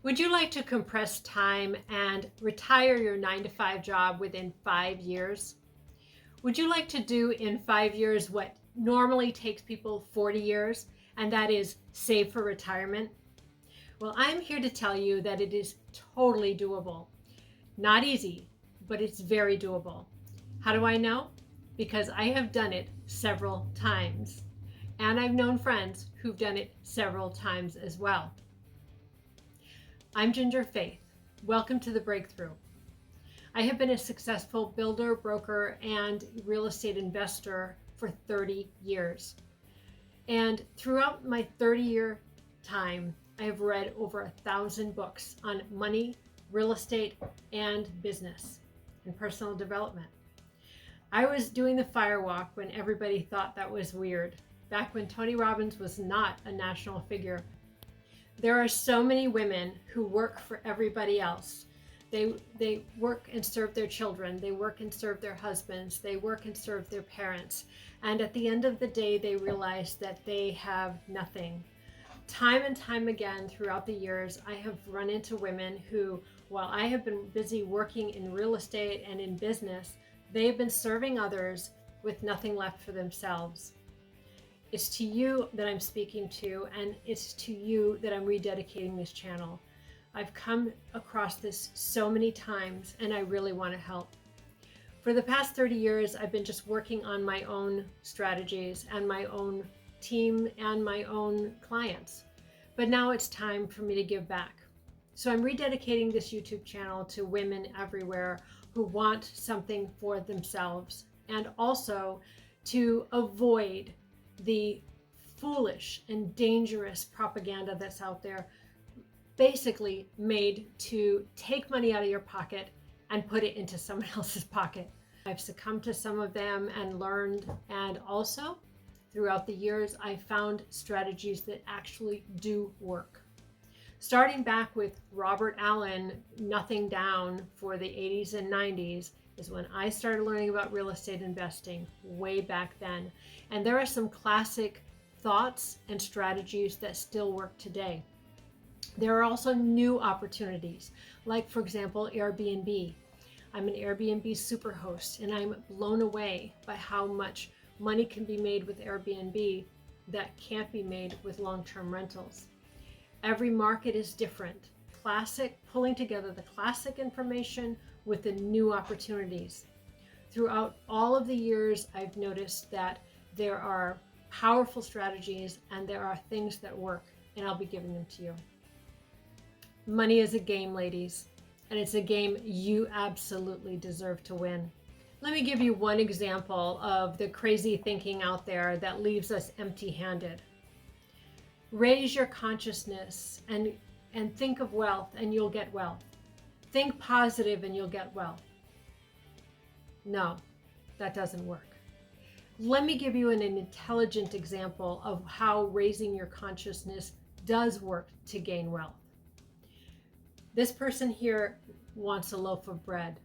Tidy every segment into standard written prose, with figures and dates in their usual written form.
Would you like to compress time and retire your 9 to 5 job within 5 years? Would you like to do in 5 years what normally takes people 40 years, and that is save for retirement? Well, I'm here to tell you that it is totally doable. Not easy, but it's very doable. How do I know? Because I have done it several times. And I've known friends who've done it several times as well. I'm Ginger Faith. Welcome to The Breakthrough. I have been a successful builder, broker, and real estate investor for 30 years. And throughout my 30-year time, I have read over 1,000 books on money, real estate, and business and personal development. I was doing the firewalk when everybody thought that was weird, back when Tony Robbins was not a national figure. There are so many women who work for everybody else. They work and serve their children. They work and serve their husbands. They work and serve their parents. And at the end of the day, they realize that they have nothing. Time and time again throughout the years, I have run into women who, while I have been busy working in real estate and in business, they've been serving others with nothing left for themselves. It's to you that I'm speaking to, and it's to you that I'm rededicating this channel. I've come across this so many times, and I really want to help. For the past 30 years, I've been just working on my own strategies and my own team and my own clients. But now it's time for me to give back. So I'm rededicating this YouTube channel to women everywhere who want something for themselves, and also to avoid the foolish and dangerous propaganda that's out there, basically made to take money out of your pocket and put it into someone else's pocket. I've succumbed to some of them and learned, and also throughout the years, I found strategies that actually do work. Starting back with Robert Allen, Nothing Down for the 80s and 90s, is when I started learning about real estate investing way back then. And there are some classic thoughts and strategies that still work today. There are also new opportunities, like for example, Airbnb. I'm an Airbnb superhost, and I'm blown away by how much money can be made with Airbnb that can't be made with long-term rentals. Every market is different. Pulling together the classic information with the new opportunities. Throughout all of the years, I've noticed that there are powerful strategies and there are things that work, and I'll be giving them to you. Money is a game, ladies, and it's a game you absolutely deserve to win. Let me give you one example of the crazy thinking out there that leaves us empty-handed. Raise your consciousness and think of wealth and you'll get wealth. Think positive and you'll get wealth. No, that doesn't work. Let me give you an intelligent example of how raising your consciousness does work to gain wealth. This person here wants a loaf of bread.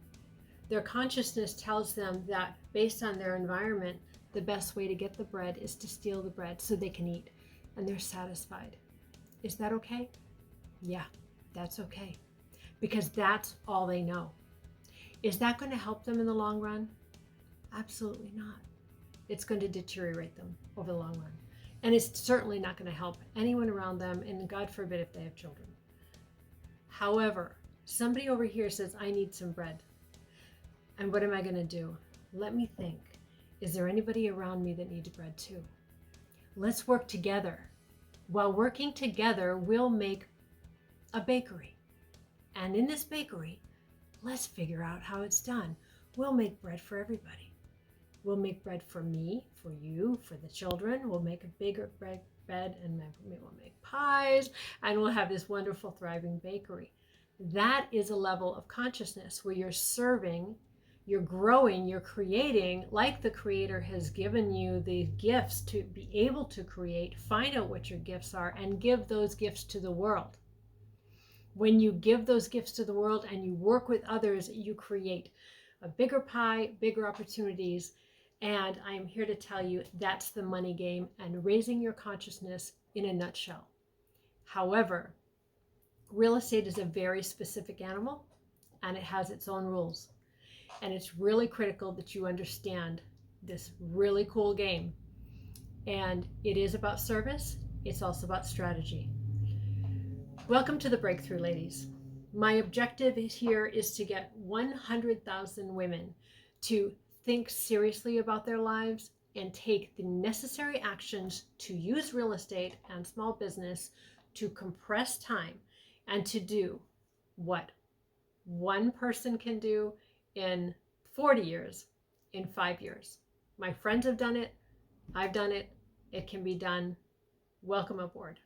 Their consciousness tells them that based on their environment, the best way to get the bread is to steal the bread so they can eat, and they're satisfied. Is that okay? Yeah, that's okay, because that's all they know. Is that going to help them in the long run? Absolutely not. It's going to deteriorate them over the long run. And it's certainly not going to help anyone around them, and God forbid if they have children. However, somebody over here says, I need some bread. And what am I going to do? Let me think. Is there anybody around me that needs bread too? Let's work together. While working together, we'll make a bakery. And in this bakery, let's figure out how it's done. We'll make bread for everybody. We'll make bread for me, for you, for the children. We'll make a bigger bread and we'll make pies, and we'll have this wonderful, thriving bakery. That is a level of consciousness where you're serving, you're growing, you're creating, like the Creator has given you the gifts to be able to create. Find out what your gifts are and give those gifts to the world. When you give those gifts to the world and you work with others, you create a bigger pie, bigger opportunities. And I'm here to tell you that's the money game and raising your consciousness in a nutshell. However, Real estate is a very specific animal and it has its own rules. And it's really critical that you understand this really cool game. And it is about service, it's also about strategy. Welcome to the Breakthrough, ladies. My objective here is to get 100,000 women to think seriously about their lives and take the necessary actions to use real estate and small business to compress time and to do what one person can do in 40 years in 5 years. My friends have done it. I've done it. It can be done. Welcome aboard.